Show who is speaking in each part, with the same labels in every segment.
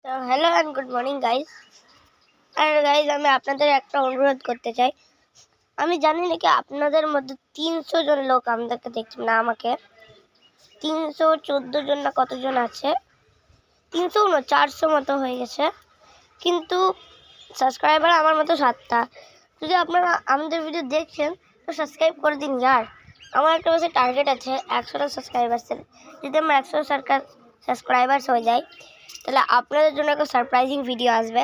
Speaker 1: তো hello and good morning guys. আর guys আমি আপনাদের একটা অনুরোধ করতে চাই। আমি জানি নাকি আপনাদের মধ্যে 300 জন লোক আমাদেরকে দেখছেন না, আমাকে 314 জন না কতজন আছে, 300 না 400 মতো হয়ে গেছে, কিন্তু সাবস্ক্রাইবার আমার মতো 7টা। যদি আপনারা আমাদের ভিডিও দেখছেন তো সাবস্ক্রাইব করে দিন यार। আমার একটা বছর টার্গেট আছে 100টা সাবস্ক্রাইবার্সের। যদি আমার 100 সাবস্ক্রাইবার্স হয়ে যায় তাহলে আপনাদের জন্য একটা সারপ্রাইজিং ভিডিও আসবে,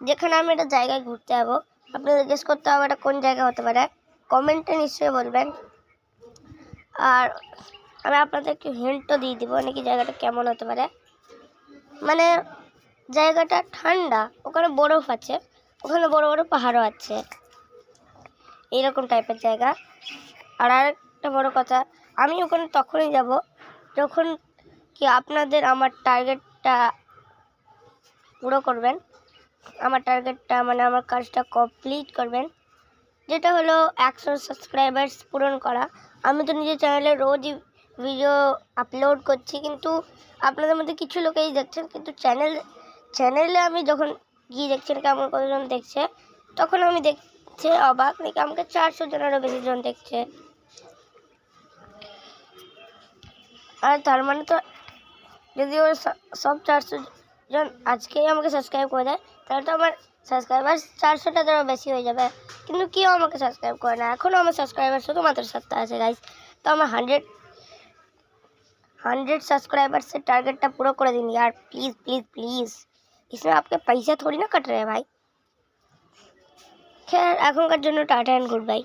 Speaker 1: যেখানে আমি একটা জায়গায় ঘুরতে যাবো। আপনাদের গেস করতে হবে এটা কোন জায়গা হতে পারে, কমেন্টে নিশ্চয়ই বলবেন। আর আমি আপনাদেরকে হিন্টও দিয়ে দিব নাকি জায়গাটা কেমন হতে পারে। মানে জায়গাটা ঠান্ডা, ওখানে বরফ আছে, ওখানে বড় বড় পাহাড়ও আছে, এইরকম টাইপের জায়গা। আর আরেকটা বড় কথা, আমি ওখানে তখনই যাব যখন কি আপনাদের আমার টার্গেটটা পুরো করবেন, আমার টার্গেটটা মানে আমার কাজটা কমপ্লিট করবেন, যেটা হলো 100 সাবস্ক্রাইবার্স পূরণ করা। আমি তো নিজের চ্যানেলে রোজই ভিডিও আপলোড করছি, কিন্তু আপনাদের মধ্যে কিছু লোকেই দেখছেন, কিন্তু চ্যানেলে আমি যখন গিয়ে দেখছি নাকি আমার কতজন দেখছে, তখন আমি দেখছে অবাক নাকি আমাকে 400 জনেরও বেশি জন দেখছে। আর তার মানে তো যদি ওর সব 400 জন আজকেই আমাকে সাবস্ক্রাইব করে দেয় তাহলে তো আমার সাবস্ক্রাইবার 400টারও বেশি হয়ে যাবে, কিন্তু কেউ আমাকে সাবস্ক্রাইব করে না। এখনও আমার সাবস্ক্রাইবার শুধুমাত্র 7টা আছে গাইজ। তো আমার 100 सब्सक्राइबर्स से टारगेट पूरा कर दिन यार, प्लीज़ प्लीज़ प्लीज़। इसमें आपके पैसे थोड़ी ना कट रहे हैं भाई। खैर एखनकार टाटा एंड गुड बाई।